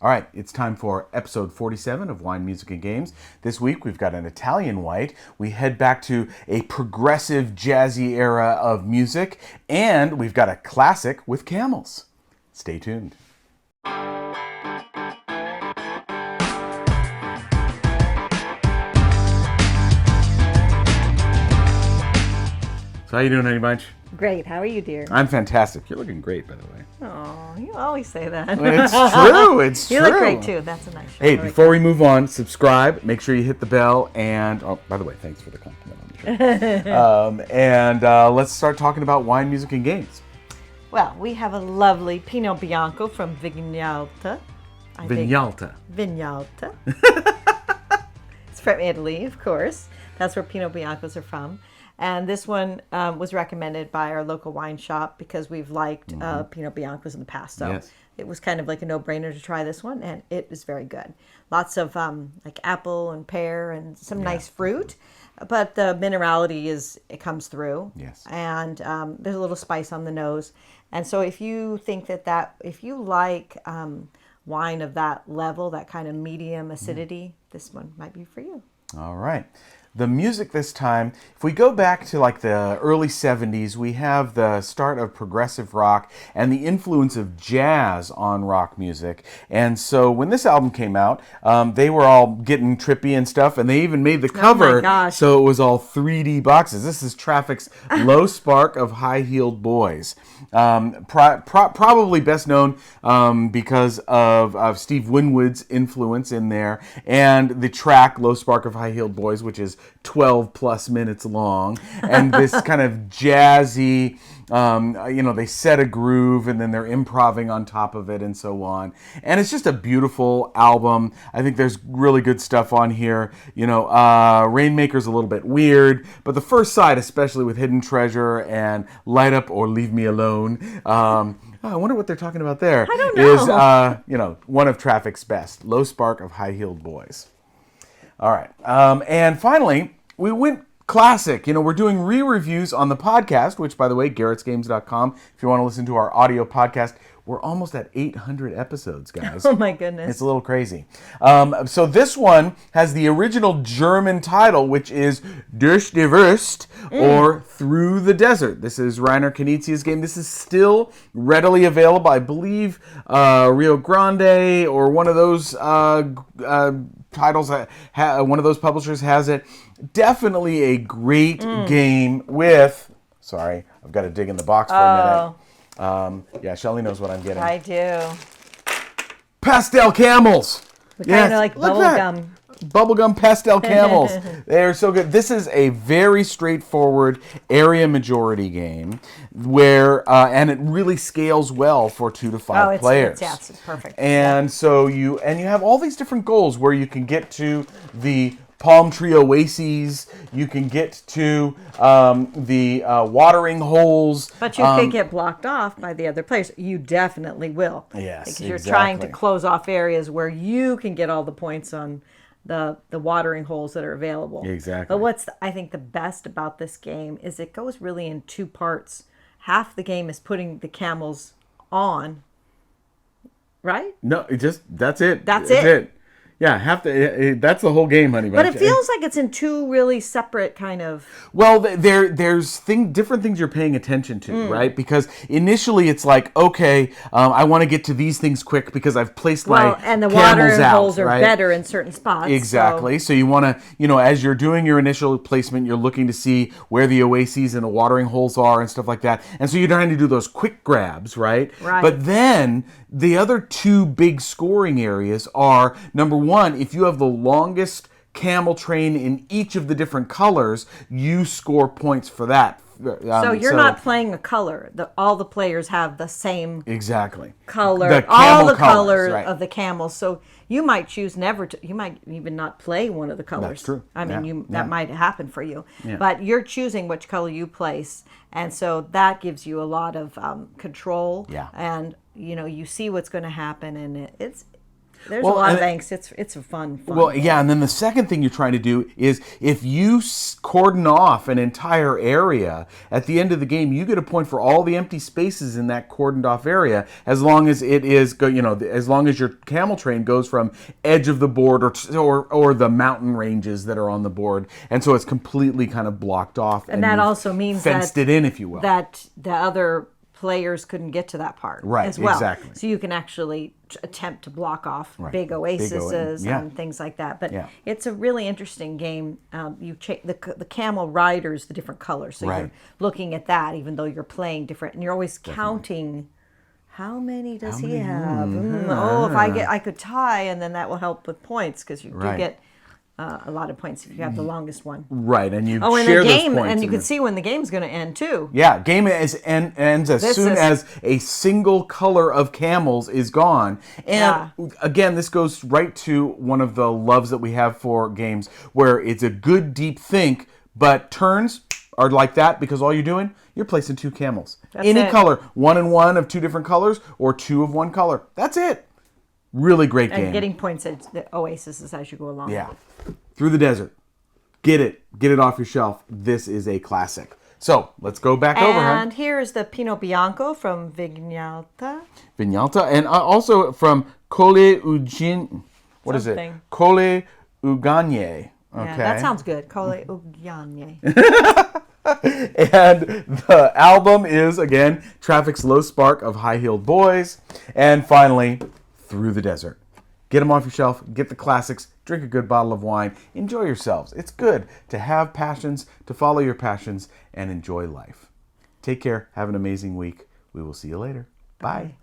All right, it's time for episode 47 of Wine, Music, and Games. This week we've got an Italian white. We head back to a progressive jazzy era of music, and we've got a classic with camels. Stay tuned. So how you doing, Honey Bunch? Great. How are you, dear? I'm fantastic. You're looking great, by the way. Oh, you always say that. It's true. It's true. You look great, too. That's a nice show. Hey, before we move on, subscribe. Make sure you hit the bell. And, oh, by the way, thanks for the compliment on the show. Let's start talking about wine, music, and games. Well, we have a lovely Pinot Bianco from Vignalta. Vignalta. Vignalta. It's from Italy, of course. That's where Pinot Biancos are from. And this one was recommended by our local wine shop because we've liked Pinot Biancos in the past. So it was kind of like a no-brainer to try this one, and it is very good. Lots of like apple and pear and some nice fruit, but the minerality it comes through. Yes. And there's a little spice on the nose. And so if you think if you like wine of that level, that kind of medium acidity, this one might be for you. All right. The music this time, if we go back to like the early 70s, we have the start of progressive rock and the influence of jazz on rock music. And so when this album came out, they were all getting trippy and stuff, and they even made the cover so it was all 3D boxes. This is Traffic's Low Spark of High-Heeled Boys. Probably best known because of Steve Winwood's influence in there, and the track Low Spark of High-Heeled Boys, which is 12 plus minutes long, and this kind of jazzy, they set a groove and then they're improvising on top of it and so on. And it's just a beautiful album. I think there's really good stuff on here. Rainmaker's a little bit weird, but the first side, especially with Hidden Treasure and Light Up or Leave Me Alone, I wonder what they're talking about there. I don't know. Is, one of Traffic's best. Low Spark of High-Heeled Boys. All right. And finally, we went classic. We're doing re-reviews on the podcast, which, by the way, garrettsgames.com. If you want to listen to our audio podcast, we're almost at 800 episodes, guys. Oh, my goodness. It's a little crazy. So this one has the original German title, which is Durch die Wüste, or Through the Desert. This is Reiner Knizia's game. This is still readily available. I believe Rio Grande or one of those titles, one of those publishers has it. Definitely a great game with... Sorry, I've got to dig in the box for a minute. Shelley knows what I'm getting. I do. Pastel camels. Kind of like bubblegum. Bubblegum pastel camels. They are so good. This is a very straightforward area majority game where, and it really scales well for 2 to 5 players. It's perfect. And so you have all these different goals where you can get to the palm tree oases, you can get to the watering holes. But you could get blocked off by the other players. You definitely will. Yes, because you're trying to close off areas where you can get all the points on the watering holes that are available. Exactly. But what's, I think, the best about this game is it goes really in 2 parts. Half the game is putting the camels on, right? No, that's it. That's it. Yeah, that's the whole game, honey. But it feels like it's in 2 really separate kind of... Well, there's different things you're paying attention to, right? Because initially it's like, okay, I want to get to these things quick because I've placed my camels out. And the watering holes are better in certain spots. Exactly. So you want to, as you're doing your initial placement, you're looking to see where the oases and the watering holes are and stuff like that. And so you're trying to do those quick grabs, right? Right. But then the other 2 big scoring areas are, number 1, if you have the longest camel train in each of the different colors, you score points for that. So you're not playing a color. All the players have the same color. All the colors of the camels. So you might choose you might even not play one of the colors. That's true. I mean, that might happen for you. Yeah. But you're choosing which color you place. And so that gives you a lot of control. Yeah. And, you see what's going to happen. And it's There's a lot of angst. It's a fun. Well, yeah, and then the second thing you're trying to do is if you cordon off an entire area, at the end of the game, you get a point for all the empty spaces in that cordoned off area, as long as it is, as long as your camel train goes from edge of the board or the mountain ranges that are on the board, and so it's completely kind of blocked off. And that also means fenced it in, if you will. That the other players couldn't get to that part as well. Exactly. So you can actually attempt to block off big oases and things like that. But it's a really interesting game. You the camel riders, the different colors. So you're looking at that, even though you're playing different, and you're always counting. How many does he have? If I could tie, and then that will help with points because you do get a lot of points if you have the longest one. Right, and you and share the game, those points. and you can see when the game's going to end too. Yeah, game ends as soon as a single color of camels is gone. And again, this goes right to one of the loves that we have for games, where it's a good deep think, but turns are like that because all you're placing 2 camels. Any color, 1 and 1 of 2 different colors, or 2 of 1 color. That's it. Really great game. And getting points at the oases as you go along. Yeah. Through the Desert. Get it off your shelf. This is a classic. So let's go back over. And here is the Pinot Bianco from Vignalta. And also from Colli Euganei. What is it? Colli Euganei. Okay. Yeah, that sounds good. Colli Euganei. And the album is, again, Traffic's Low Spark of High-Heeled Boys. And finally, Through the Desert. Get them off your shelf. Get the classics. Drink a good bottle of wine. Enjoy yourselves. It's good to have passions, to follow your passions, and enjoy life. Take care. Have an amazing week. We will see you later. Bye.